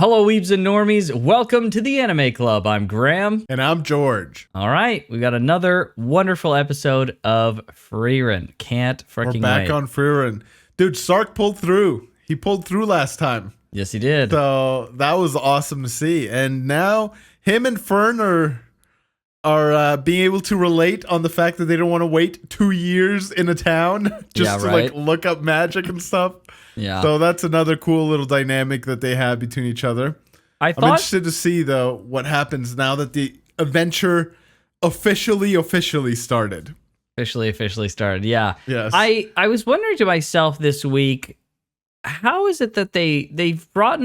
Hello, Weebs and Normies. Welcome to the Anime Club. I'm Graham. And I'm George. All right, we got another wonderful episode of Frieren. Can't freaking wait. We're back on Frieren. Dude, Sark pulled through. He pulled through last time. Yes, he did. So that was awesome to see. And now him and Fern are being able to relate on the fact that they don't want to wait 2 years in a town just to like look up magic and stuff. Yeah. So that's another cool little dynamic that they have between each other. I'm interested to see though what happens now that the adventure officially started. Officially started. Yeah. Yes. I was wondering to myself this week, how is it that they've brought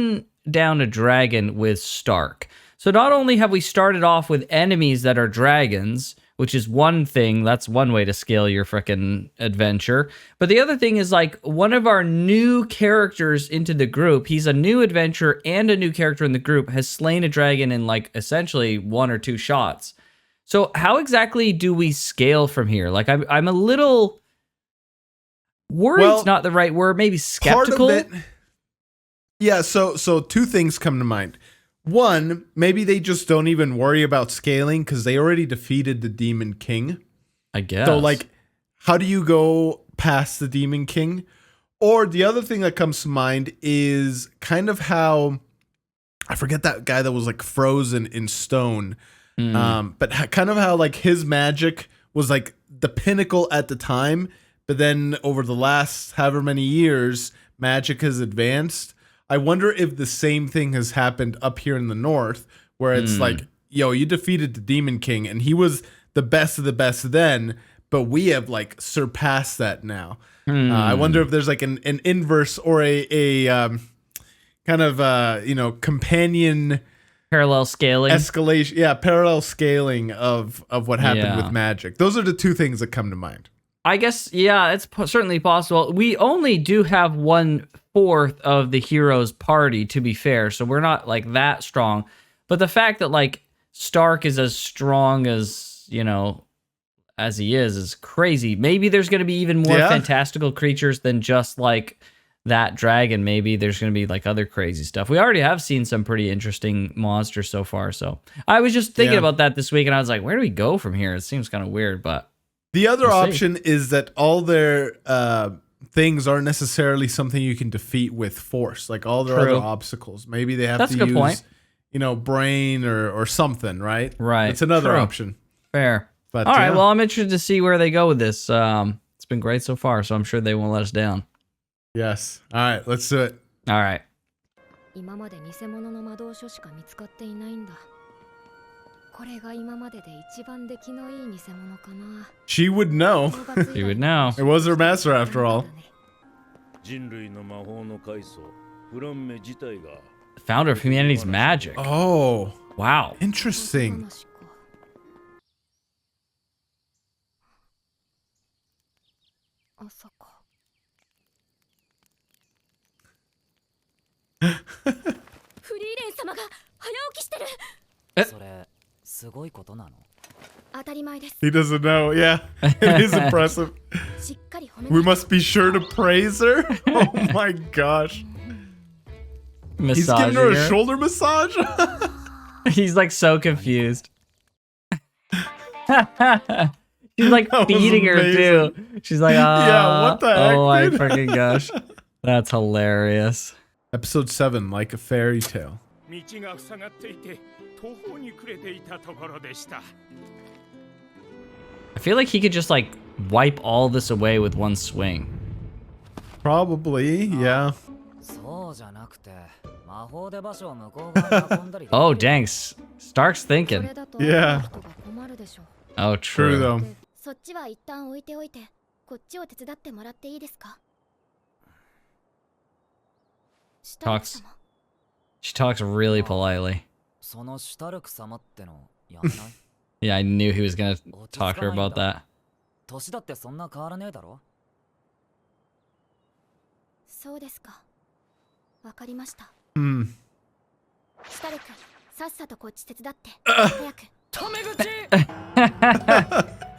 down a dragon with Stark? So not only have we started off with enemies that are dragons, which is one thing, that's one way to scale your frickin' adventure. But the other thing is like one of our new characters into the group, he's a new adventurer and a new character in the group, has slain a dragon in like essentially 1 or 2 shots. So how exactly do we scale from here? Like I'm a little worried, well, not the right word, maybe skeptical. Part of it, yeah, so 2 things come to mind. One, maybe they just don't even worry about scaling because they already defeated the Demon King. I guess. So, like, how do you go past the Demon King? Or the other thing that comes to mind is kind of how, I forget that guy that was like frozen in stone. But kind of how like his magic was like the pinnacle at the time. But then over the last however many years, magic has advanced. I wonder if the same thing has happened up here in the north, where it's like, yo, you defeated the Demon King, and he was the best of the best then, but we have like surpassed that now. I wonder if there's like an inverse or a kind of companion parallel scaling escalation. Yeah, parallel scaling of what happened with magic. Those are the 2 things that come to mind. I guess, yeah, it's certainly possible. We only do have 1/4 of the hero's party, to be fair, so we're not like that strong. But the fact that like Stark is as strong as, you know, as he is crazy. Maybe there's going to be even more fantastical creatures than just like that dragon. Maybe there's going to be like other crazy stuff. We already have seen some pretty interesting monsters so far. So I was just thinking about that this week, and I was like, where do we go from here? It seems kind of weird, but the other option is that all their things aren't necessarily something you can defeat with force. Like all their other obstacles. Maybe they have to use, you know, brain or something, right? Right. It's another option. Fair. But all right. Well, I'm interested to see where they go with this. It's been great so far, so I'm sure they won't let us down. Yes. All right. Let's do it. All right. She would know. She would know. It was her master after all. Founder of humanity's magic. Oh. Wow. Interesting. He doesn't know. Yeah, it is impressive. We must be sure to praise her. Oh my gosh. He's giving her a shoulder massage. He's like so confused. She's like feeding her too. She's like, yeah, what the heck? Oh my freaking gosh. That's hilarious. Episode 7, like a fairy tale. I feel like he could just like wipe all this away with one swing. Probably, yeah. Oh, dang. Stark's thinking. Yeah. Oh, true though. She talks really politely. Yeah, I knew he was gonna talk to her about that.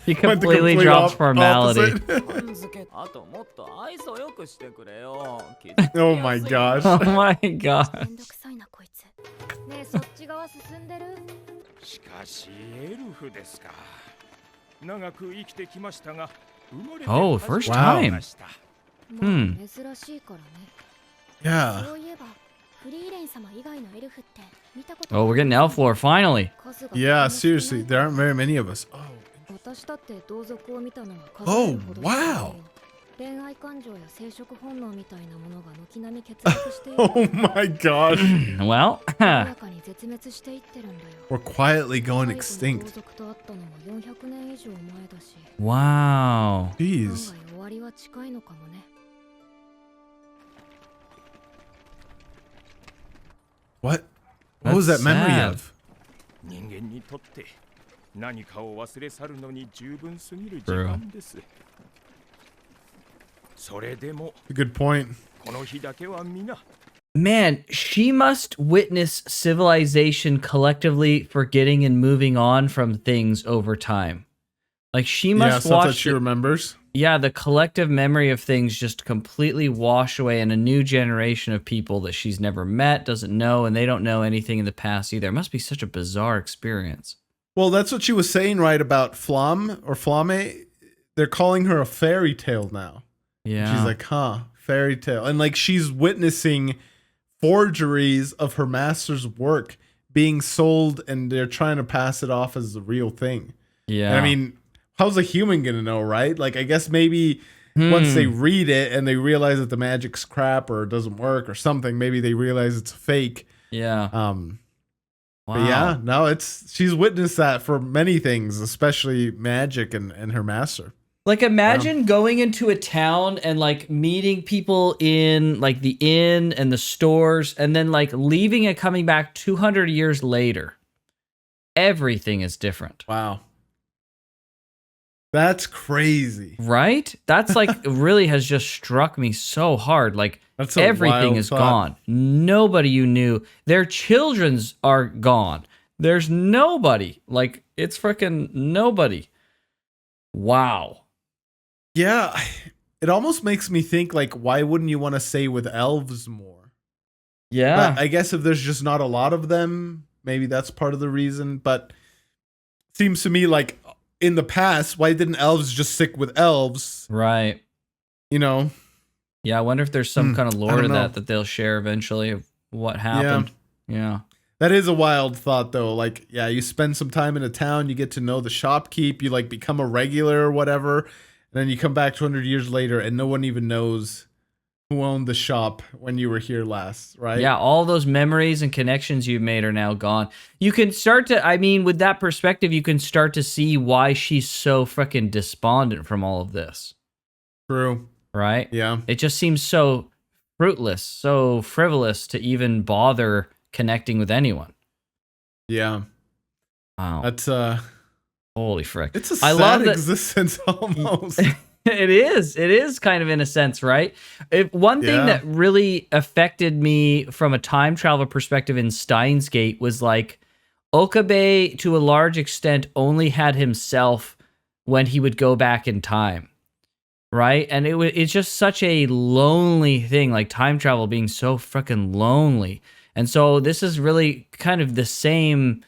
He completely drops formality. Oh my gosh. Oh my god. ねえ、そっち側進んでる？しかしエルフですか。長く生きてきましたが、生まれて Oh, 初め first て time. 見ました。まあ、珍しいからね。 Yeah. そういえば、フリーレン様以外のエルフって見たこと Oh, we're getting elf lore finally. 数が Yeah, とても少ない seriously, there aren't very many of us. Oh. 私だって同族を見たのは数えるほどしかないよ。恋愛感情や生殖本能みたいなものが軒並み欠落している。 Oh my gosh. Well, 中に絶滅していってるんだよ。 We're quietly going 同 extinct. 族と会ったのは400年以上前だし、 wow. 案 Jeez. 外終わりは近いのかもね。 What? What was that That's memory sad. of? 人間にとって何かを忘れ去るのに十分すぎる時間です。それでも Good point. この日だけは皆 Man, she must witness civilization collectively forgetting and moving on from things over time. Like she Yeah, must stuff that watch she the, remembers. yeah, the collective memory of things just completely wash away, and a new generation of people that she's never met, doesn't know, and they don't know anything in the past either. It must be such a bizarre experience. Well, that's what she was saying, right, about Flam or Flame. They're calling her a fairy tale now. Yeah. She's like, huh, fairy tale. And like she's witnessing forgeries of her master's work being sold, and they're trying to pass it off as the real thing. yeah. And I mean, how's a human gonna know, right? Like, I guess maybe once they read it and they realize that the magic's crap or doesn't work or something, maybe they realize it's fake. yeah. Wow. Wow. But yeah, no, she's witnessed that for many things, especially magic and her master. Like imagine going into a town and like meeting people in like the inn and the stores, and then like leaving and coming back 200 years later. Everything is different. Wow. That's crazy. Right? That's like really has just struck me so hard. Like That's a everything wild is thought. gone. Nobody you knew. Their children's are gone. There's nobody. Like it's freaking nobody. Wow. Yeah, it almost makes me think, like, why wouldn't you want to stay with elves more? Yeah. But I guess if there's just not a lot of them, maybe that's part of the reason. But it seems to me like in the past, why didn't elves just stick with elves? Right. You know? Yeah, I wonder if there's some kind of I lore to don't know. that they'll share eventually of what happened. Yeah. That is a wild thought, though. Like, yeah, you spend some time in a town, you get to know the shopkeep, you like become a regular or whatever, and then you come back 200 years later and no one even knows who owned the shop when you were here last, right? Yeah, all those memories and connections you made are now gone. You can start to, I mean, with that perspective, you can start to see why she's so freaking despondent from all of this. True. Right? Yeah. It just seems so fruitless, so frivolous to even bother connecting with anyone. Yeah. Wow. That's Holy frick. it's a I sad love that existence almost. it is kind of in a sense, right? One thing Yeah. that really affected me from a time travel perspective in Steins Gate was like Okabe to a large extent only had himself when he would go back in time. Right? And it's just such a lonely thing, like time travel being so freaking lonely. And so this is really kind of the same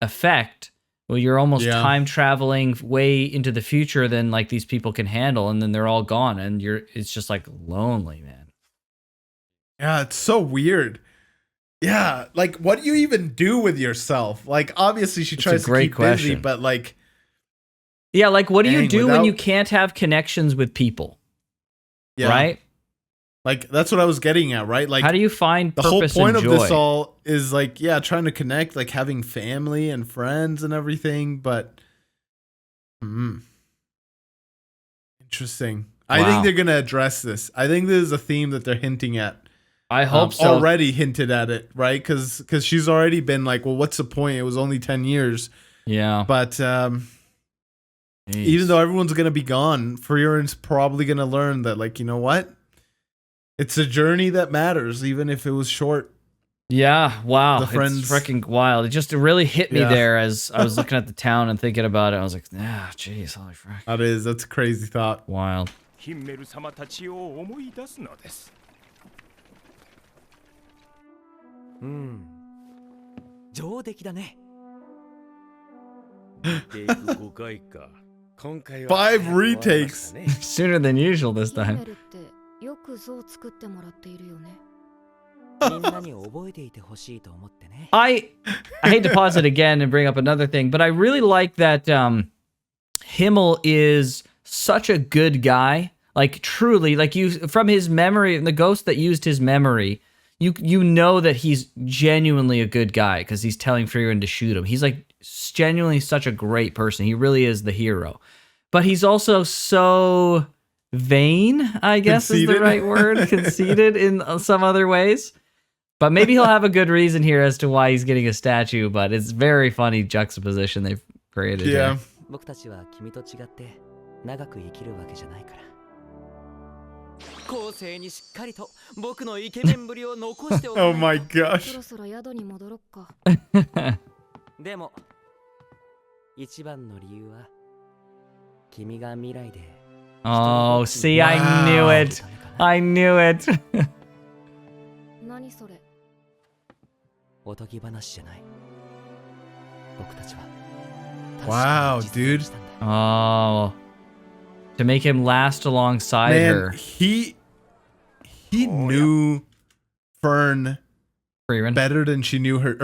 effect. Well, you're almost Yeah. time traveling way into the future than like these people can handle, and then they're all gone, and it's just like lonely, man. Yeah, it's so weird. Yeah, like what do you even do with yourself? Like obviously she It's tries a to great keep busy, question. but like Yeah, like what do you Dang, do when without- you can't have connections with people? yeah, Right? like that's what I was getting at, right? Like How do you find the whole purpose point and of joy? this all is like, yeah, trying to connect, like having family and friends and everything, but interesting. I Wow. think they're gonna address this. I think this is a theme that they're hinting at. I hope so. Already hinted at it, right? Because she's already been like, well, what's the point? It was only 10 years. Yeah. But Jeez. even though everyone's going to be gone, Frieren's probably going to learn that, like, you know what? It's a journey that matters, even if it was short. Yeah, wow. The friends- It's freaking wild. It just really hit me Yeah. there as I was looking at the town and thinking about it. I was like, jeez, holy frick. That's a crazy thought. Wild. ヒンメル様たちを思い出すのです。上出来だね。 5 retakes. Sooner than usual this ヒメ time. ルってよく像を作ってもらっているよね。みんなに覚えていてほしいと思ってね。 I hate to pause it again and bring up another thing, but I really like that Himmel is such a good guy. Like truly, like you from his memory and the ghost that used his memory, you know that he's genuinely a good guy because he's telling Frieren to shoot him. He's like genuinely such a great person. He really is the hero. But he's also so vain, I guess is the Conceited. right word, conceited in some other ways. But maybe he'll have a good reason here as to why he's getting a statue, but it's very funny juxtaposition they've created Yeah. here. 僕たちは君と違って長く生きるわけじゃないから。後世にしっかりと僕のイケメンぶりを残しておく。 Oh my そ gosh. ろそろ宿に戻ろっか。でも一番の理由は君が未来で Oh, see, I Wow. knew it. I knew it. 何それ。おとぎ話じゃない。僕たちは Wow, 確かに実 dude. 践したんだ。 Oh. To make him last alongside Man, her. he knew Fern Frieren. better than she knew her.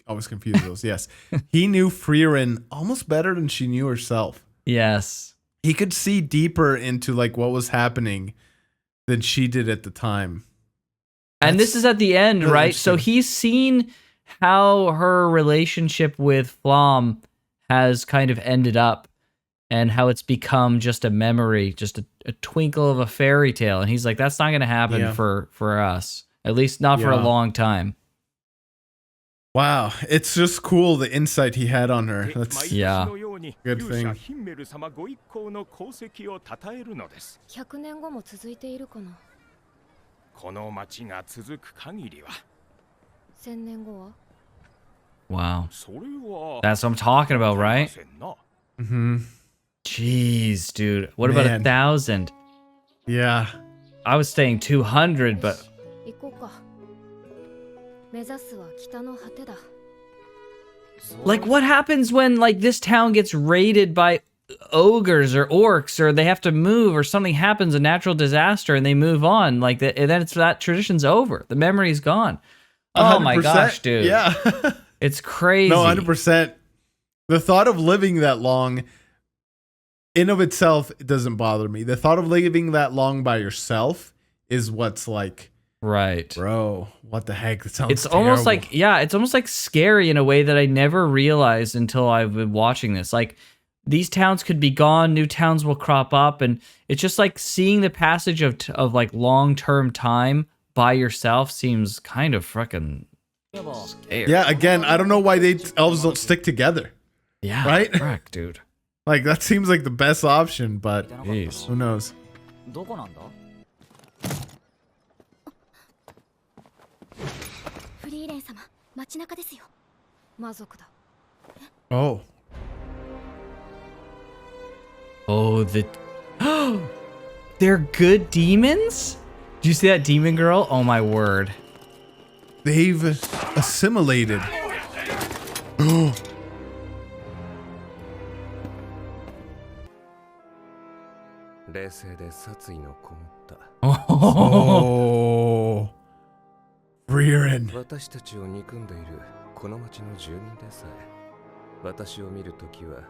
Always confuse those. Yes, he knew Frieren almost better than she knew herself. Yes. He could see deeper into like what was happening than she did at the time. And this is at the end, really right? So interesting. he's seen how her relationship with Flom has kind of ended up and how it's become just a memory, just a twinkle of a fairy tale. And he's like, that's not going to happen Yeah. for us, at least not for a Yeah. long time. Wow, it's just cool the insight he had on her. That's Yeah. Good thing. ヒンメル様ご一行の功績を称えるのです。 100年後も続いているかな。この町が続く限りは。 1000年後は。 Wow. それは。 That's what I'm talking about, right? せんな。 hmm Jeez, dude. What about Man. 1,000? Yeah. I was saying 200, but 行こうか。目指すは北の果てだ。 like what happens when like this town gets raided by ogres or orcs or they have to move or something happens, a natural disaster, and they move on like that, and then it's that tradition's over. The memory's gone. Oh my 100%. gosh, dude. Yeah. It's crazy. No, 100%. The thought of living that long in of itself, it doesn't bother me. The thought of living that long by yourself is what's like, Right. bro, what the heck? That sounds It's almost terrible. like, yeah, it's almost like scary in a way that I never realized until I've been watching this. Like, these towns could be gone, new towns will crop up, and it's just like seeing the passage of like long-term time by yourself seems kind of freaking scary. Yeah, again, I don't know why elves don't stick together. Yeah, Right? correct, dude. Like, that seems like the best option, but Jeez. who knows? どこなんだ？フリーレン様、街中ですよ。魔族だ。 Oh. Oh, they're good demons? Did you see that demon girl? Oh my word. They've assimilated. Oh. 冷静で殺意のこもった Oh. Frieren. 私たちを憎んでいるこの町の住民でさえ私を見るときは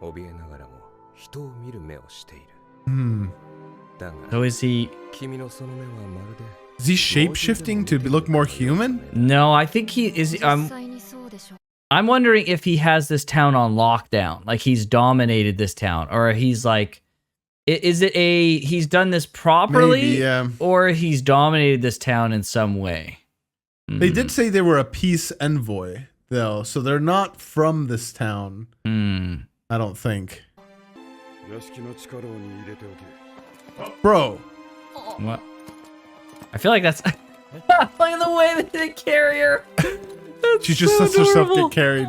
怯えながらも人を見る目をしている Hmm. だが So is he... 君のその目はまるで Is he shape-shifting to look more human? No, I think he is... 実際にそうでしょ。 I'm wondering if he has this town on lockdown, like he's dominated this town, or he's like, is it he's done this properly, Maybe, yeah. or he's dominated this town in some way? They did say they were a peace envoy, though, so they're not from this town. Hmm. I don't think. 屋敷の地下牢に入れておけ。 Bro. What? I feel like that's look at the way that they carry her. That's She just so lets herself adorable. get carried.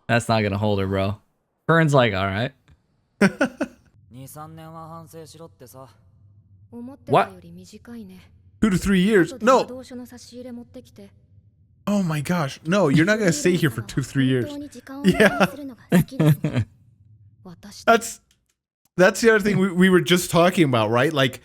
That's not gonna hold her, bro. Fern's like, all right. 2、3年は反省しろってさ。思ってたより短いね。 2 to 3 years. 後で魔 No. 導書の差し入れ持ってきて。Oh my gosh. No, you're not gonna stay here for 2-3 years. Yeah. That's the other thing we were just talking about, right? Like,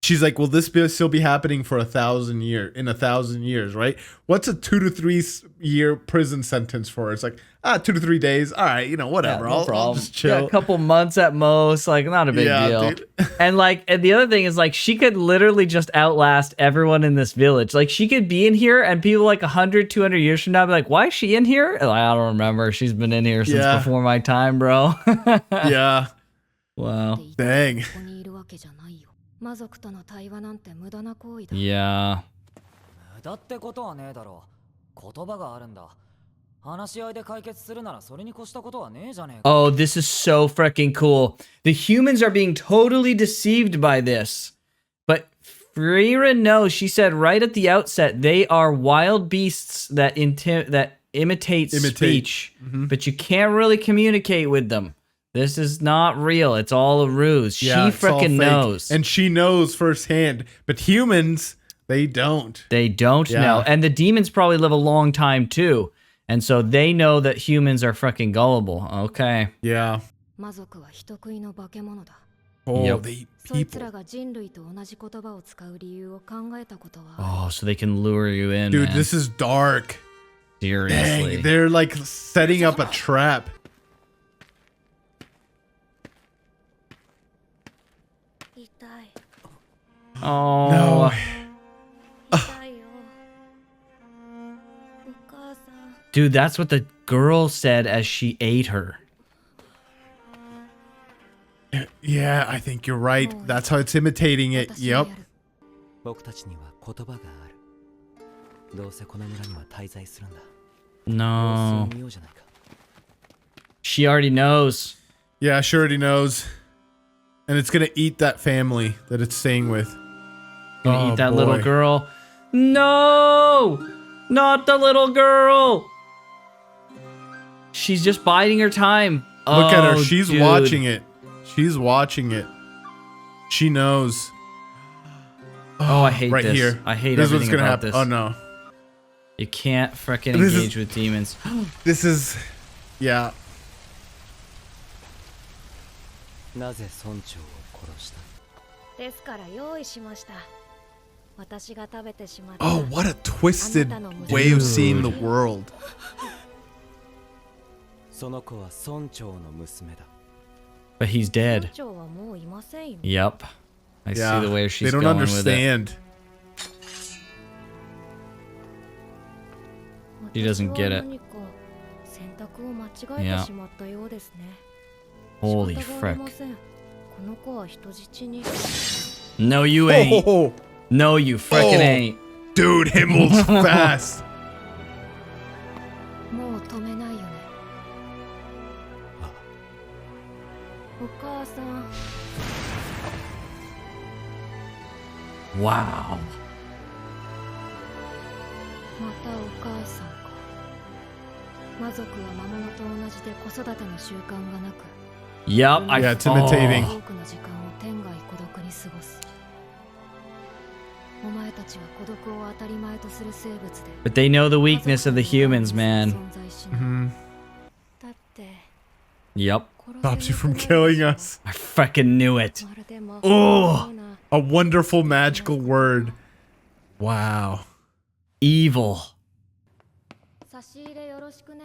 she's like, will this still be happening for 1,000 years, right? What's a 2 to 3 year prison sentence for? It's like, 2 to 3 days. All right, whatever. Yeah, no I'll just chill. Yeah, a couple months at most, like not a big deal. Dude. And the other thing is, like, she could literally just outlast everyone in this village. Like, she could be in here and people like 100, 200 years from now be like, why is she in here? And, like, I don't remember. She's been in here since before my time, bro. Yeah. Wow. Dang. Yeah. だってことはねえだろう。言葉があるんだ。話し合いで解決するならそれに越したことはねえじゃねえか。 Oh, this is so freaking cool. The humans are being totally deceived by this. But Frieren knows, she said right at the outset, they are wild beasts that imitate speech. But you can't really communicate with them. This is not real. It's all a ruse. Yeah, she freaking knows. And she knows firsthand. But humans, they don't. They don't know. And the demons probably live a long time too. And so they know that humans are freaking gullible. Okay. Yeah. Oh, Yep. they eat people. Oh, so they can lure you in, Dude, man. this is dark. Seriously. Dang, they're like setting up a trap. Oh. No. Dude, that's what the girl said as she ate her. Yeah, I think you're right. That's how it's imitating it. Yep. 僕たちには言葉がある。どうせこの村には滞在するんだ。 No. 見ようじゃないか。 She already knows. Yeah, she already knows. And it's gonna eat that family that it's staying with. Gonna eat that boy. little girl. No! Not the little girl! She's just biding her time. Look at her. Oh, She's dude. watching it. She's watching it. She knows. Oh, I hate right this. here. I hate This is what's everything gonna about happen. this. Oh no. You can't freaking This is- engage with demons. This is. Yeah. なぜ村長を殺した？ですから用意しました。私が食べてしまった。 Oh, what a twisted way of seeing the world. その子は村長の娘だ。 But he's dead. 村長はもういませんよ。 Yep. I Yeah. see the way They she's don't going with it. understand. He doesn't get it. 私は何か選択を間違えてしまったようですね。 Holy 仕方があり frick. ません。この子は人質に。 No, you ain't. Oh, No, you freaking Oh. ain't. dude, Himmel's fast. もう止めないよね。お母さん。 Wow. またお母さんか。魔族は魔物と同じで子育ての習慣がなく、 Yep. Yeah, it's imitating. 多くの時間を天涯孤独に過ごす。お前たちは孤独を当たり前とする生物で。 But they know the weakness of the humans, man. 存在しない。 Mhm. だって Yep. Stops you from killing us. I freaking knew it. まるで魔法 Oh. のような A wonderful magical word. Wow. Evil. 差し入れよろしくね。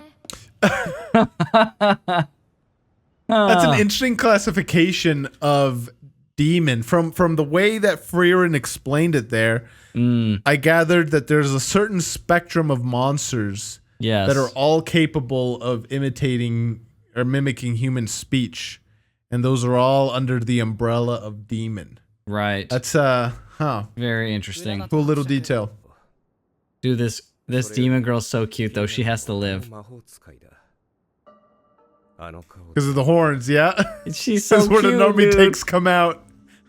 That's an interesting classification of demon. From the way that Frieren explained it there, I gathered that there's a certain spectrum of monsters Yes. that are all capable of imitating or mimicking human speech. And those are all under the umbrella of demon. Right. That's Very interesting. cool little detail. Dude, this demon girl's so cute though. She has to live. 魔法使いだ。あの顔 Because of the horns, yeah? She's so This is where the cute, Normie dude. takes come out.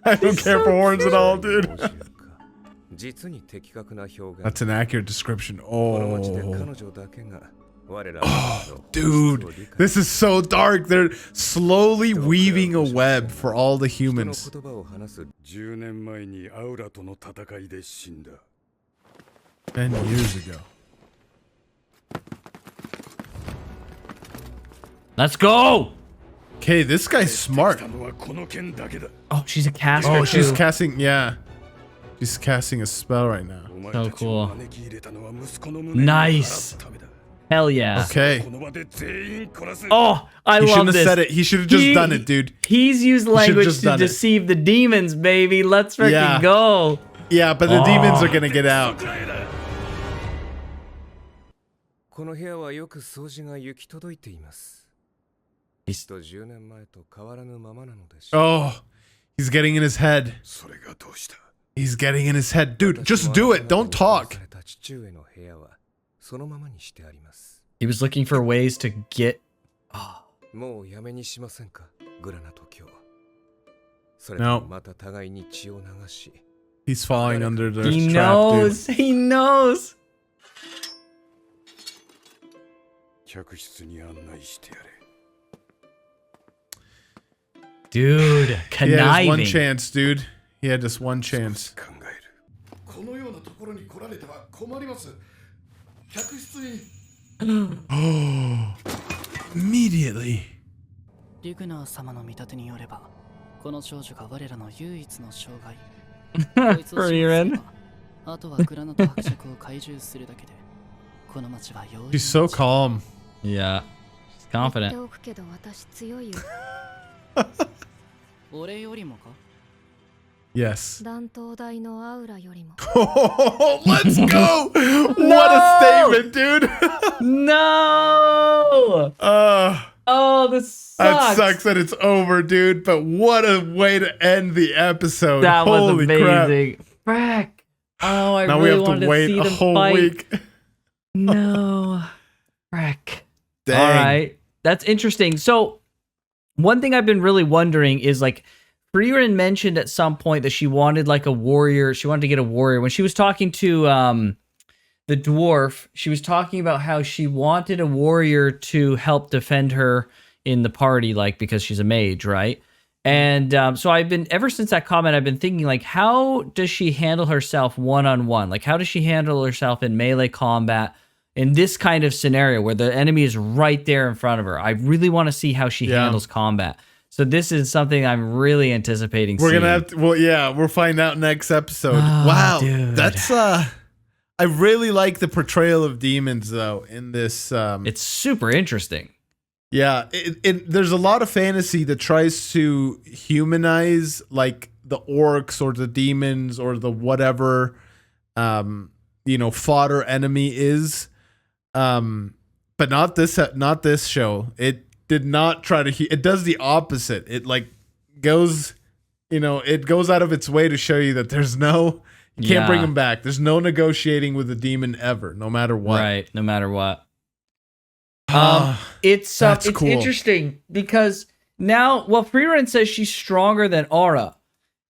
I don't care for horns at all, dude. 報酬か実に的確な表現。 That's an accurate description. この街で Oh. 彼女だけが我らの本質を Dude, 理解 this is so dark. They're slowly weaving a web for all the 人の humans. 言葉を話す10年前にアウラとの戦いで死んだ。10 years ago. Let's go. Okay, this guy's smart. Oh, she's a caster. Oh, she's too. casting. Yeah, she's casting a spell right now. So cool. Nice. Hell yeah. Okay. Oh, I He love shouldn't have this. said it. He should have just done it, dude. He's used should've language just to done it. deceive the demons, baby. Let's freaking Yeah. go. Yeah, but the demons are gonna get out. この部屋はよく掃除が行き届いています。きっと10年前と変わらぬままなのでしょう。 Oh, he's getting in his head. He's getting in his head. Dude, just do it. Don't talk. 父上の部屋はそのままにしてあります。 He was looking for ways to get. もうやめにしませんか、グラナト教。それともまた互いに血を流し。 He's falling under the He trap, knows. dude. He knows. 客室に案内してやれ。 Dude, He had just one conniving. chance, dude. He had just one chance. 考える。このようなところに来られては困ります。客室に。 Oh, immediately. リグナー様の見立てによれば、この少女が我らの唯一の障害。こいつを始末すれ Frieren. ばあとはグラナト伯爵を懐柔するだけで、この町は容易に She's so calm. Yeah. She's 言って confident. おくけど私強いよ。俺よりもか Yes. 断頭台のアウラよりも。 Oh, let's go! What a statement, dude. No. Oh, this That sucks. sucks that it's over, dude. But what a way to end the episode. That was Holy crap. amazing. Frack. Oh, I Now we really have wanted to wait see a them whole fight. week. No. Frack. Dang. All right. That's interesting. So, one thing I've been really wondering is like, Frieren mentioned at some point that she wanted like a warrior. She wanted to get a warrior. When she was talking to the dwarf, she was talking about how she wanted a warrior to help defend her in the party, like because she's a mage, right? And so I've been, ever since that comment, I've been thinking like, how does she handle herself one-on-one? Like, how does she handle herself in melee combat in this kind of scenario where the enemy is right there in front of her? I really want to see how she handles combat. So this is something I'm really anticipating We're seeing. gonna have to, well, yeah, we'll find out next episode. Oh, wow, dude. that's I really like the portrayal of demons though in this. It's super interesting. Yeah, there's a lot of fantasy that tries to humanize like the orcs or the demons or the whatever, fodder enemy is, but not this show. It did not try to. It does the opposite. It like goes, it goes out of its way to show you that there's no, you can't bring him back. There's no negotiating with the demon ever, no matter what. Right, no matter what. That's It's cool. interesting because now, well, Frieren says she's stronger than Aura.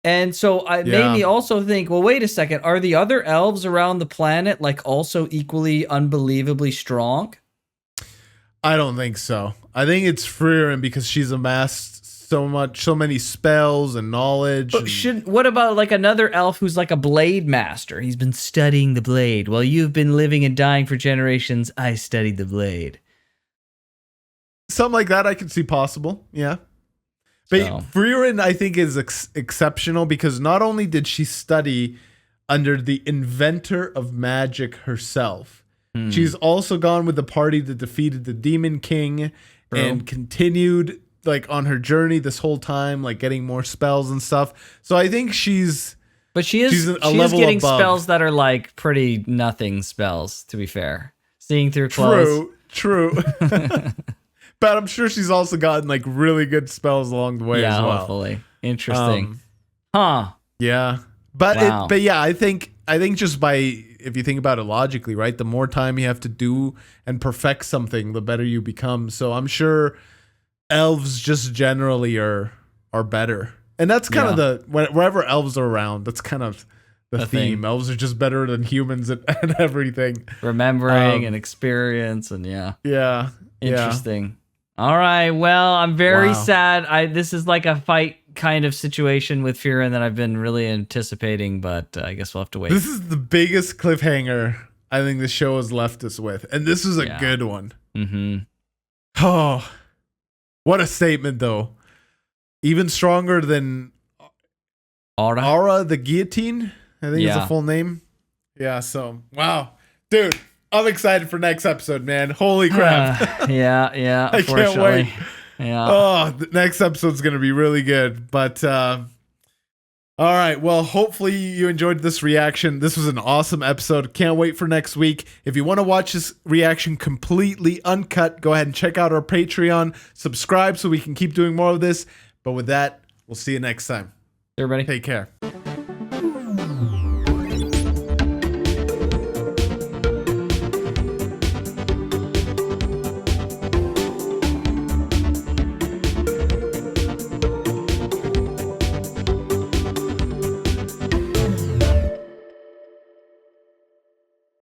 And so it made me also think, well, wait a second. Are the other elves around the planet like also equally unbelievably strong? I don't think so. I think it's Frieren because she's amassed so many spells and knowledge. But what about like another elf who's like a blade master? He's been studying the blade. Well, you've been living and dying for generations. I studied the blade. Something like that I could see possible. Yeah. But Frieren, I think, is exceptional because not only did she study under the inventor of magic herself, she's also gone with the party that defeated the Demon King and continued like on her journey this whole time, like getting more spells and stuff. So I think she's she is getting spells that are like pretty nothing spells, to be fair. Seeing through clothes. True. But I'm sure she's also gotten like really good spells along the way as well. Hopefully. Interesting. Yeah. But yeah, I think just by, if you think about it logically, right, the more time you have to do and perfect something, the better you become. So I'm sure elves just generally are better. And that's kind of wherever elves are around, that's kind of the theme. Elves are just better than humans at everything. Remembering and experience and Yeah. Interesting. All right. Well, I'm very sad. This is like a fight kind of situation with Frieren that I've been really anticipating, but I guess we'll have to wait. This is the biggest cliffhanger I think the show has left us with. And this is a good one. Mm-hmm. Oh, what a statement, though. Even stronger than Aura the Guillotine, I think is the full name. Yeah, so, wow. Dude, I'm excited for next episode, man. Holy crap. Yeah, I can't wait. Yeah. Oh, the next episode's going to be really good. But, all right. Well, hopefully you enjoyed this reaction. This was an awesome episode. Can't wait for next week. If you want to watch this reaction completely uncut, go ahead and check out our Patreon. Subscribe so we can keep doing more of this. But with that, we'll see you next time. Everybody. Take care.